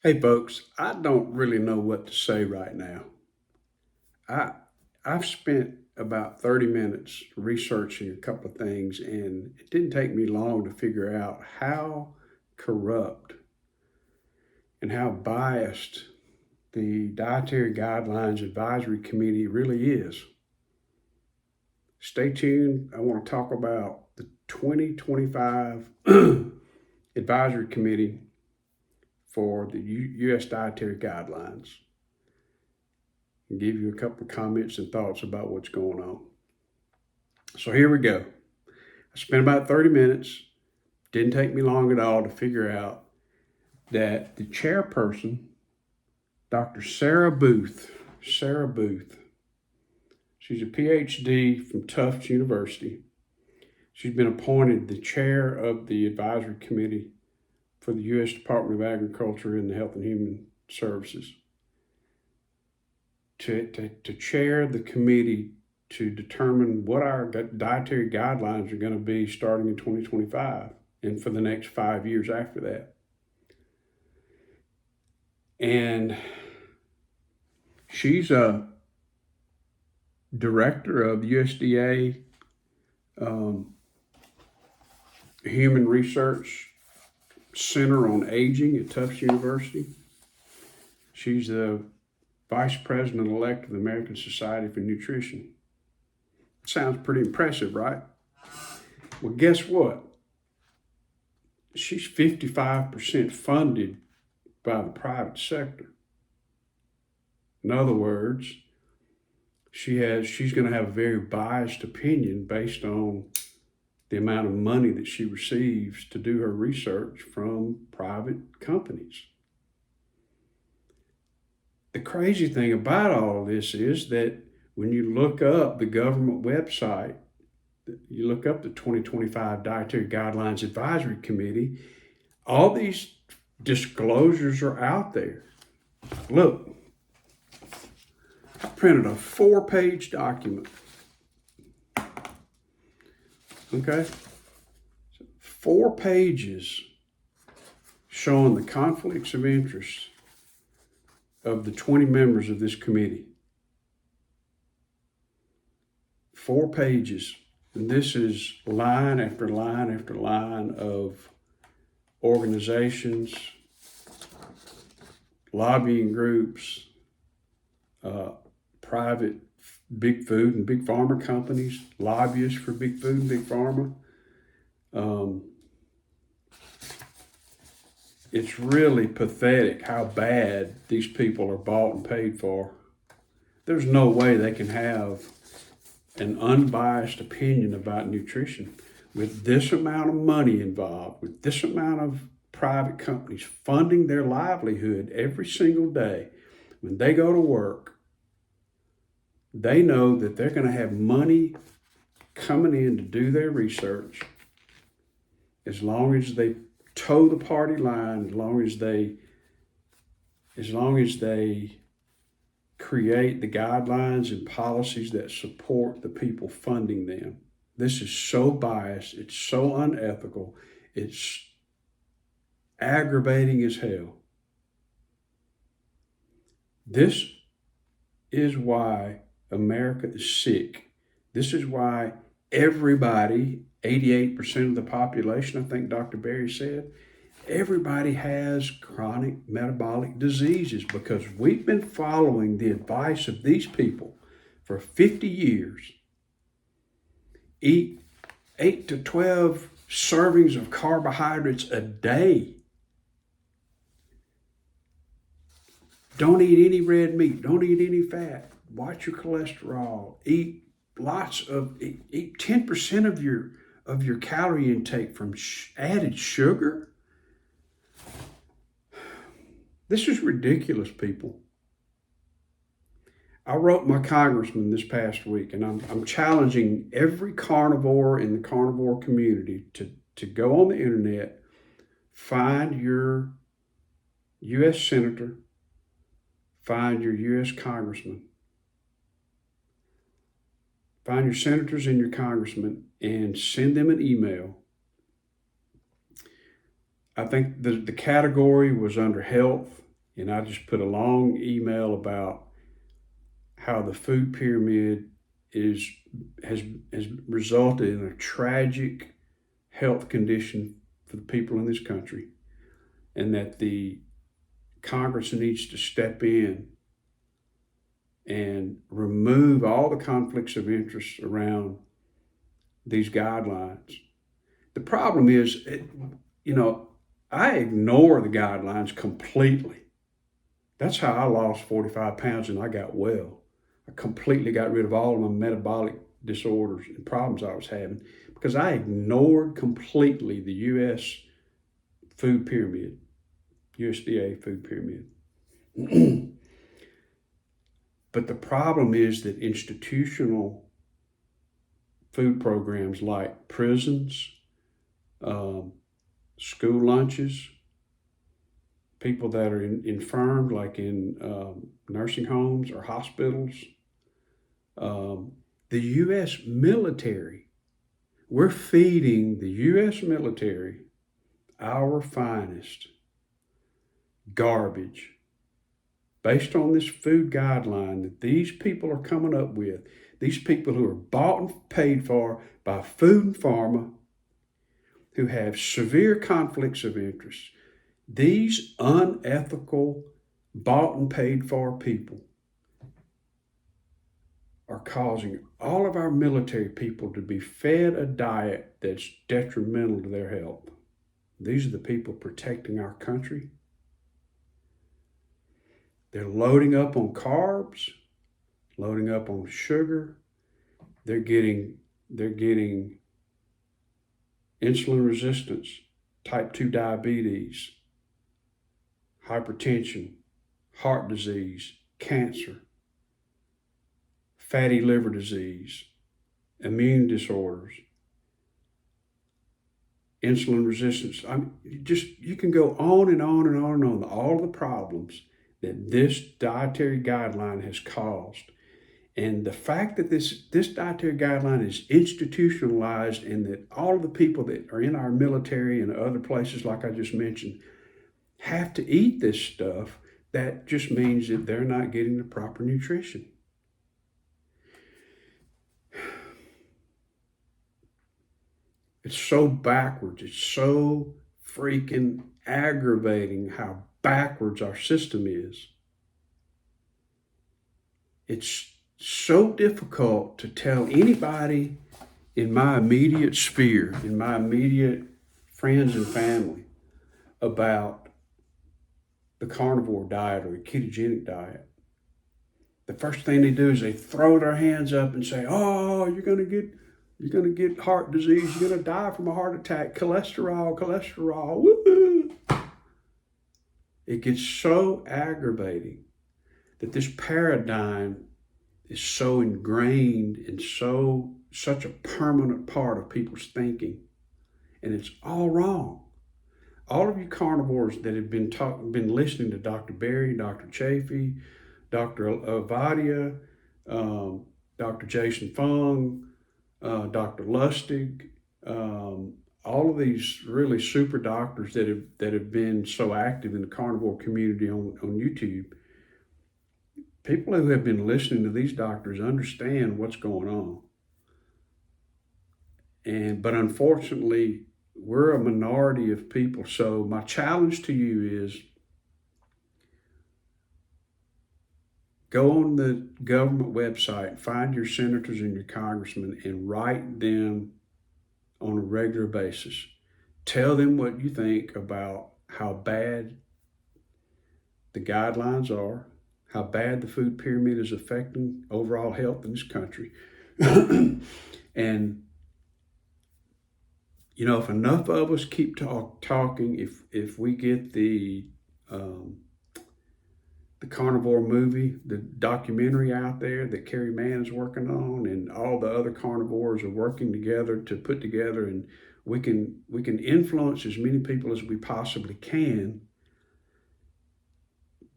Hey folks, I don't really know what to say right now. I I've spent about 30 minutes researching a couple of things, and it didn't take me long to figure out how corrupt and how biased the Dietary Guidelines Advisory Committee really is. Stay tuned. I want to talk about the 2025 Advisory Committee for the U.S. Dietary Guidelines and give you a couple of comments and thoughts about what's going on. So here we go. I spent about 30 minutes. Didn't take me long at all to figure out that the chairperson, Dr. Sarah Booth, she's a PhD from Tufts University. She's been appointed the chair of the advisory committee for the U.S. Department of Agriculture and the Health and Human Services to chair the committee to determine what our dietary guidelines are going to be starting in 2025 and for the next 5 years after that. And she's a director of USDA Human Research Center on Aging at Tufts University. She's the vice president-elect of the American Society for Nutrition. Sounds pretty impressive, right? Well, guess what? She's 55% funded by the private sector. In other words, she's going to have a very biased opinion based on the amount of money that she receives to do her research from private companies. The crazy thing about all of this is that when you look up the government website, you look up the 2025 Dietary Guidelines Advisory Committee, all these disclosures are out there. Look, I printed a 4-page document. Okay? 4 pages showing the conflicts of interest of the 20 members of this committee. 4 pages. And this is line after line after line of organizations, lobbying groups, private big food and big pharma companies, lobbyists for big food and big pharma. It's really pathetic how bad these people are bought and paid for. There's no way they can have an unbiased opinion about nutrition with this amount of money involved, with this amount of private companies funding their livelihood every single day. When they go to work, they know that they're going to have money coming in to do their research as long as they toe the party line, as long as they create the guidelines and policies that support the people funding them. This is so biased, it's so unethical, it's aggravating as hell. This is why America is sick. This is why everybody, 88% of the population, I think Dr. Berry said, everybody has chronic metabolic diseases because we've been following the advice of these people for 50 years. Eat 8 to 12 servings of carbohydrates a day. Don't eat any red meat. Don't eat any fat. Watch your cholesterol. Eat 10% of your calorie intake from added sugar. This is ridiculous, people. I wrote my congressman this past week, and I'm challenging every carnivore in the carnivore community to go on the internet, find your U.S. senator, find your U.S. congressman, find your senators and your congressmen, and send them an email. I think the category was under health, And I just put a long email about how the food pyramid has resulted in a tragic health condition for the people in this country, and that the Congress needs to step in and remove all the conflicts of interest around these guidelines. The problem is, I ignore the guidelines completely. That's how I lost 45 pounds and I got well. I completely got rid of all of my metabolic disorders and problems I was having because I ignored completely the U.S. food pyramid, USDA food pyramid. But the problem is that institutional food programs like prisons, school lunches, people that are infirmed, like in nursing homes or hospitals, the U.S. military, we're feeding the U.S. military our finest garbage based on this food guideline that these people are coming up with. These people who are bought and paid for by Food and Pharma, who have severe conflicts of interest. These unethical, bought and paid for people are causing all of our military people to be fed a diet that's detrimental to their health. These are the people protecting our country. They're loading up on carbs, loading up on sugar. They're getting insulin resistance, type 2 diabetes, hypertension, heart disease, cancer, fatty liver disease, immune disorders, insulin resistance. You can go on and on and on and on, all the problems that this dietary guideline has caused. And the fact that this dietary guideline is institutionalized and that all of the people that are in our military and other places, like I just mentioned, have to eat this stuff, that just means that they're not getting the proper nutrition. It's so backwards. It's so freaking aggravating how backwards our system is. It's so difficult to tell anybody in my immediate sphere, in my immediate friends and family, about the carnivore diet or the ketogenic diet. The first thing they do is they throw their hands up and say, "Oh, you're gonna get heart disease. You're gonna die from a heart attack. Cholesterol. Woo-hoo." It gets so aggravating that this paradigm is so ingrained and such a permanent part of people's thinking, and it's all wrong. All of you carnivores that have been listening to Dr. Berry, Dr. Chafee, Dr. Avadia, Dr. Jason Fung, Dr. Lustig, all of these really super doctors that have been so active in the carnivore community on YouTube. People who have been listening to these doctors understand what's going on. But unfortunately, we're a minority of people. So my challenge to you is go on the government website, find your senators and your congressmen and write them on a regular basis. Tell them what you think about how bad the guidelines are, how bad the food pyramid is affecting overall health in this country. And, if enough of us keep talking, if we get the carnivore movie, the documentary out there that Kerry Mann is working on, and all the other carnivores are working together to put together, and we can influence as many people as we possibly can,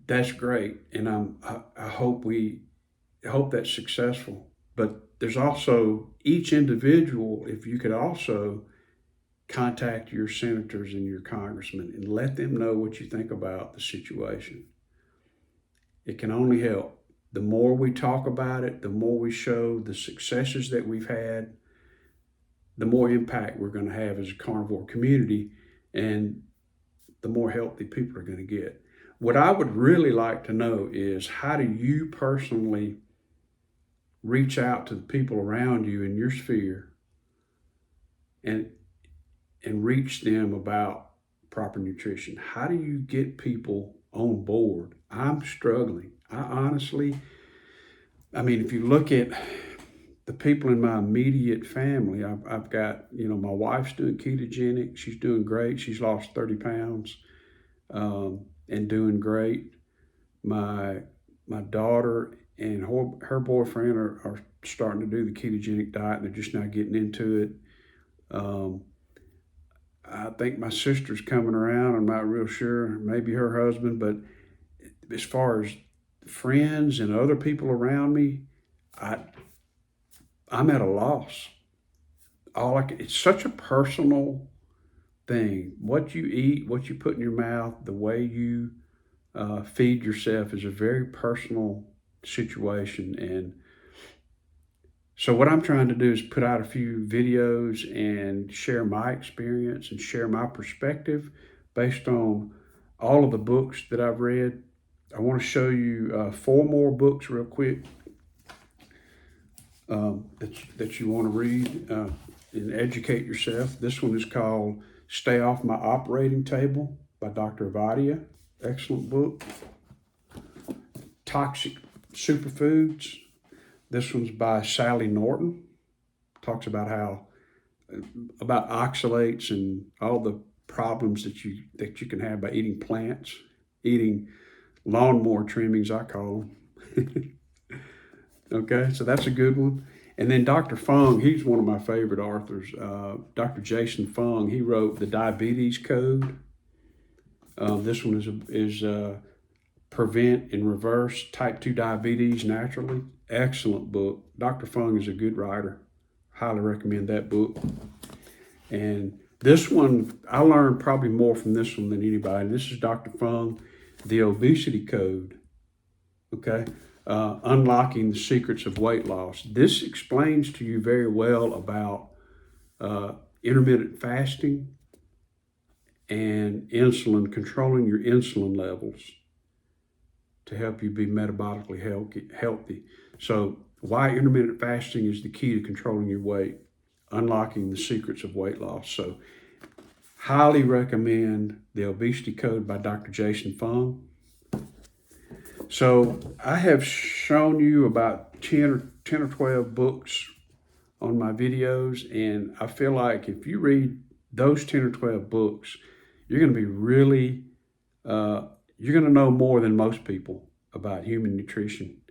that's great. And I hope that's successful. But there's also each individual, if you could also contact your senators and your congressmen and let them know what you think about the situation. It can only help. The more we talk about it, the more we show the successes that we've had, the more impact we're going to have as a carnivore community, and the more healthy people are going to get. What I would really like to know is, how do you personally reach out to the people around you in your sphere and reach them about proper nutrition? How do you get people on board? I'm struggling. If you look at the people in my immediate family, I've got, my wife's doing ketogenic. She's doing great. She's lost 30 pounds and doing great. My daughter and her boyfriend are starting to do the ketogenic diet. They're just now getting into it. I think my sister's coming around. I'm not real sure. Maybe her husband. But as far as friends and other people around me, I'm at a loss. It's such a personal thing. What you eat, what you put in your mouth, the way you feed yourself is a very personal situation. And so what I'm trying to do is put out a few videos and share my experience and share my perspective based on all of the books that I've read. I want to show you 4 more books real quick that you want to read and educate yourself. This one is called Stay Off My Operating Table by Dr. Avadia. Excellent book. Toxic Superfoods. This one's by Sally Norton. Talks about about oxalates and all the problems that you can have by eating plants, eating lawnmower trimmings, I call them. Okay, so that's a good one. And then Dr. Fung, he's one of my favorite authors. Dr. Jason Fung, he wrote The Diabetes Code. This one is Prevent and Reverse Type 2 Diabetes Naturally. Excellent book. Dr. Fung is a good writer. Highly recommend that book. And this one, I learned probably more from this one than anybody. This is Dr. Fung, The Obesity Code. Okay. Unlocking the Secrets of Weight Loss. This explains to you very well about intermittent fasting and insulin, controlling your insulin levels to help you be metabolically healthy. So why intermittent fasting is the key to controlling your weight, unlocking the secrets of weight loss. So highly recommend The Obesity Code by Dr. Jason Fung. So I have shown you about 10 or 12 books on my videos, and I feel like if you read those 10 or 12 books, you're going to be really, you're going to know more than most people about human nutrition,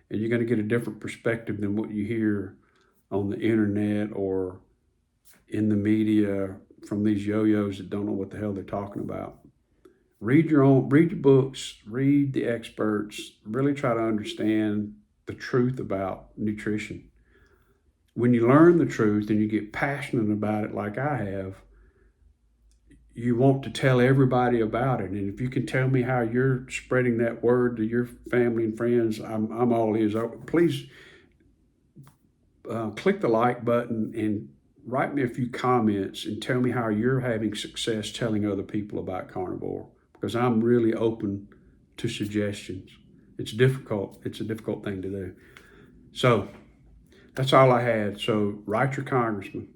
and you're going to get a different perspective than what you hear on the internet or in the media from these yo-yos that don't know what the hell they're talking about. Read your books, read the experts, really try to understand the truth about nutrition. When you learn the truth and you get passionate about it like I have, you want to tell everybody about it. And if you can tell me how you're spreading that word to your family and friends, I'm all ears. Please click the like button and write me a few comments and tell me how you're having success telling other people about carnivore, because I'm really open to suggestions. It's difficult. It's a difficult thing to do. So that's all I had. So write your congressman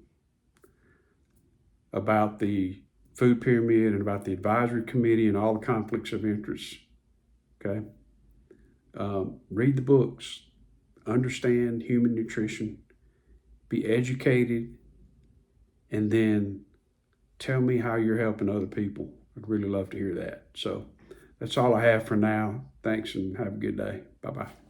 about the food pyramid and about the advisory committee and all the conflicts of interest. Okay. Read the books, understand human nutrition, be educated, and then tell me how you're helping other people. I'd really love to hear that. So that's all I have for now. Thanks and have a good day. Bye-bye.